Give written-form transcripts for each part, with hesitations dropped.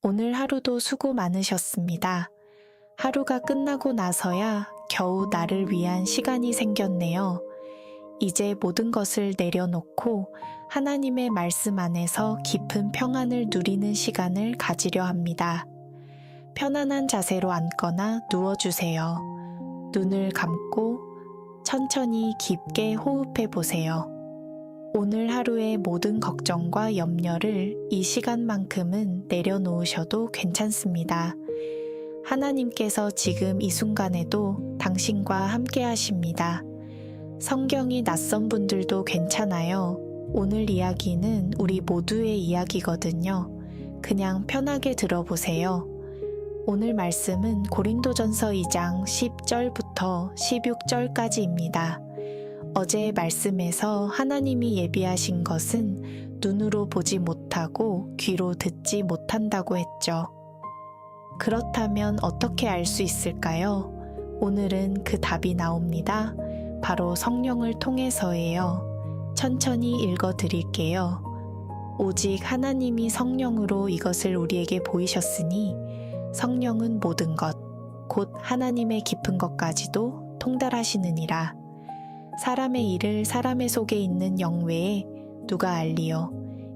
오늘 하루도 수고 많으셨습니다. 하루가 끝나고 나서야 겨우 나를 위한 시간이 생겼네요. 이제 모든 것을 내려놓고 하나님의 말씀 안에서 깊은 평안을 누리는 시간을 가지려 합니다. 편안한 자세로 앉거나 누워주세요. 눈을 감고 천천히 깊게 호흡해 보세요. 오늘 하루의 모든 걱정과 염려를 이 시간만큼은 내려놓으셔도 괜찮습니다. 하나님께서 지금 이 순간에도 당신과 함께 하십니다. 성경이 낯선 분들도 괜찮아요. 오늘 이야기는 우리 모두의 이야기거든요. 그냥 편하게 들어보세요. 오늘 말씀은 고린도전서 2장 10절부터 16절까지입니다. 어제의 말씀에서 하나님이 예비하신 것은 눈으로 보지 못하고 귀로 듣지 못한다고 했죠. 그렇다면 어떻게 알 수 있을까요? 오늘은 그 답이 나옵니다. 바로 성령을 통해서예요. 천천히 읽어 드릴게요. 오직 하나님이 성령으로 이것을 우리에게 보이셨으니 성령은 모든 것, 곧 하나님의 깊은 것까지도 통달하시느니라. 사람의 일을 사람의 속에 있는 영 외에 누가 알리요?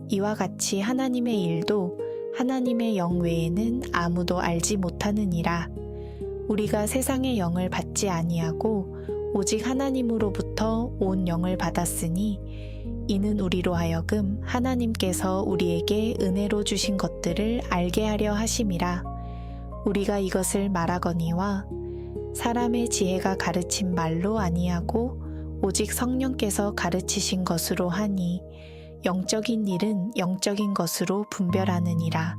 이와 같이 하나님의 일도 하나님의 영 외에는 아무도 알지 못하느니라. 우리가 세상의 영을 받지 아니하고 오직 하나님으로부터 온 영을 받았으니 이는 우리로 하여금 하나님께서 우리에게 은혜로 주신 것들을 알게 하려 하심이라. 우리가 이것을 말하거니와 사람의 지혜가 가르친 말로 아니하고 오직 성령께서 가르치신 것으로 하니 영적인 일은 영적인 것으로 분별하느니라.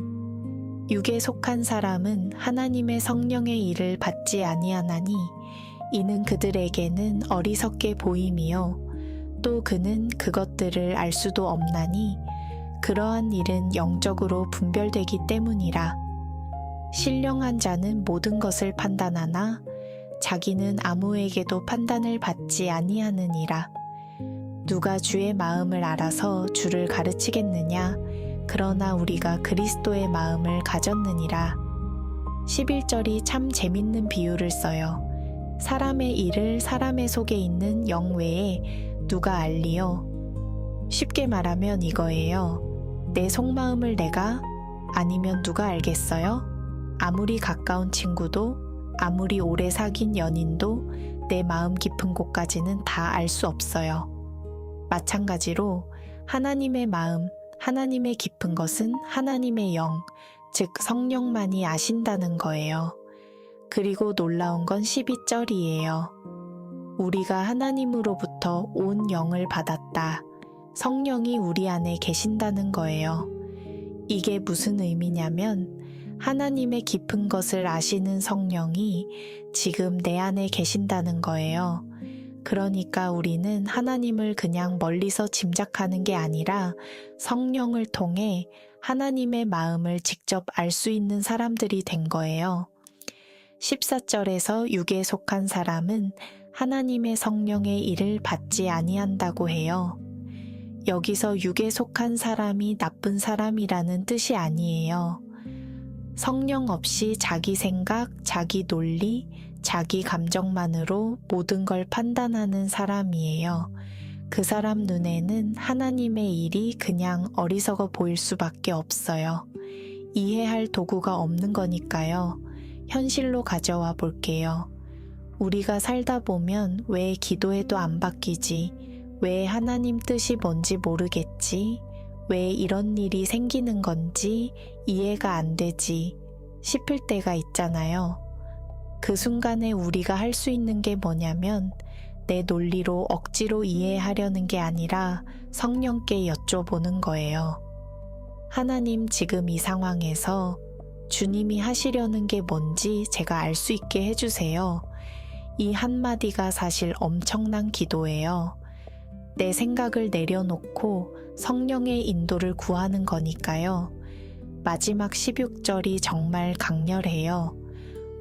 육에 속한 사람은 하나님의 성령의 일을 받지 아니하나니 이는 그들에게는 어리석게 보임이요 또 그는 그것들을 알 수도 없나니 그러한 일은 영적으로 분별되기 때문이라. 신령한 자는 모든 것을 판단하나 자기는 아무에게도 판단을 받지 아니하느니라. 누가 주의 마음을 알아서 주를 가르치겠느냐? 그러나 우리가 그리스도의 마음을 가졌느니라. 11절이 참 재밌는 비유를 써요. 사람의 일을 사람의 속에 있는 영 외에 누가 알리요? 쉽게 말하면 이거예요. 내 속마음을 내가 아니면 누가 알겠어요? 아무리 가까운 친구도 아무리 오래 사귄 연인도 내 마음 깊은 곳까지는 다 알 수 없어요. 마찬가지로 하나님의 마음, 하나님의 깊은 것은 하나님의 영, 즉 성령만이 아신다는 거예요. 그리고 놀라운 건 12절이에요. 우리가 하나님으로부터 온 영을 받았다. 성령이 우리 안에 계신다는 거예요. 이게 무슨 의미냐면 하나님의 깊은 것을 아시는 성령이 지금 내 안에 계신다는 거예요. 그러니까 우리는 하나님을 그냥 멀리서 짐작하는 게 아니라 성령을 통해 하나님의 마음을 직접 알 수 있는 사람들이 된 거예요. 14절에서 육에 속한 사람은 하나님의 성령의 일을 받지 아니한다고 해요. 여기서 육에 속한 사람이 나쁜 사람이라는 뜻이 아니에요. 성령 없이 자기 생각, 자기 논리, 자기 감정만으로 모든 걸 판단하는 사람이에요. 그 사람 눈에는 하나님의 일이 그냥 어리석어 보일 수밖에 없어요. 이해할 도구가 없는 거니까요. 현실로 가져와 볼게요. 우리가 살다 보면 왜 기도해도 안 바뀌지? 왜 하나님 뜻이 뭔지 모르겠지? 왜 이런 일이 생기는 건지 이해가 안 되지 싶을 때가 있잖아요. 그 순간에 우리가 할 수 있는 게 뭐냐면 내 논리로 억지로 이해하려는 게 아니라 성령께 여쭤보는 거예요. 하나님, 지금 이 상황에서 주님이 하시려는 게 뭔지 제가 알 수 있게 해주세요. 이 한마디가 사실 엄청난 기도예요. 내 생각을 내려놓고 성령의 인도를 구하는 거니까요. 마지막 16절이 정말 강렬해요.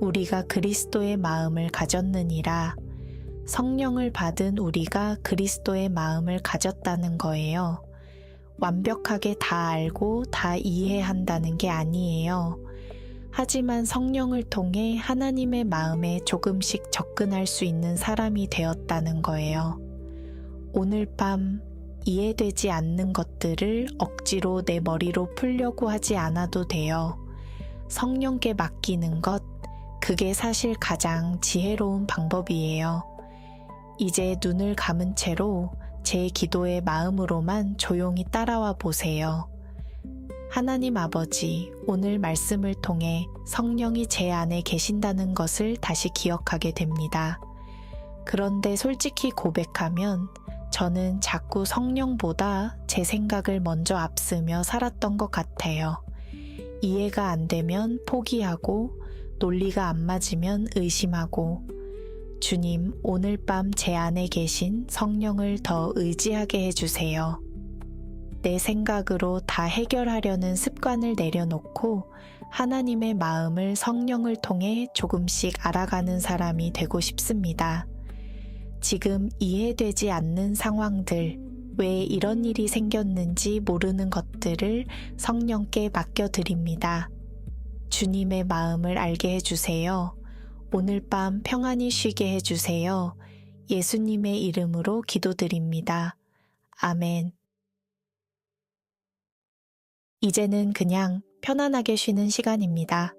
우리가 그리스도의 마음을 가졌느니라. 성령을 받은 우리가 그리스도의 마음을 가졌다는 거예요. 완벽하게 다 알고 다 이해한다는 게 아니에요. 하지만 성령을 통해 하나님의 마음에 조금씩 접근할 수 있는 사람이 되었다는 거예요. 오늘 밤 이해되지 않는 것들을 억지로 내 머리로 풀려고 하지 않아도 돼요. 성령께 맡기는 것, 그게 사실 가장 지혜로운 방법이에요. 이제 눈을 감은 채로 제 기도의 마음으로만 조용히 따라와 보세요. 하나님 아버지, 오늘 말씀을 통해 성령이 제 안에 계신다는 것을 다시 기억하게 됩니다. 그런데 솔직히 고백하면 저는 자꾸 성령보다 제 생각을 먼저 앞서며 살았던 것 같아요. 이해가 안 되면 포기하고, 논리가 안 맞으면 의심하고, 주님, 오늘 밤 제 안에 계신 성령을 더 의지하게 해주세요. 내 생각으로 다 해결하려는 습관을 내려놓고 하나님의 마음을 성령을 통해 조금씩 알아가는 사람이 되고 싶습니다. 지금 이해되지 않는 상황들, 왜 이런 일이 생겼는지 모르는 것들을 성령께 맡겨드립니다. 주님의 마음을 알게 해주세요. 오늘 밤 평안히 쉬게 해주세요. 예수님의 이름으로 기도드립니다. 아멘. 이제는 그냥 편안하게 쉬는 시간입니다.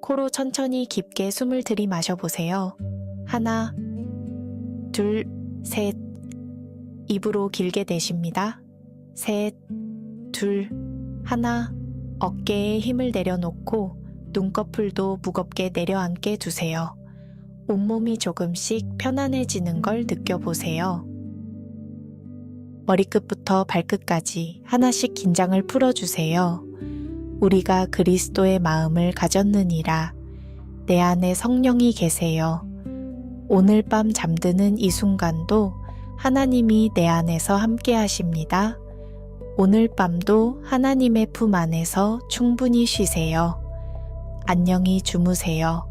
코로 천천히 깊게 숨을 들이마셔 보세요. 하나, 둘, 셋. 입으로 길게 내쉽니다. 셋, 둘, 하나. 어깨에 힘을 내려놓고 눈꺼풀도 무겁게 내려앉게 두세요. 온몸이 조금씩 편안해지는 걸 느껴보세요. 머리끝부터 발끝까지 하나씩 긴장을 풀어주세요. 우리가 그리스도의 마음을 가졌느니라. 내 안에 성령이 계세요. 오늘 밤 잠드는 이 순간도 하나님이 내 안에서 함께 하십니다. 오늘 밤도 하나님의 품 안에서 충분히 쉬세요. 안녕히 주무세요.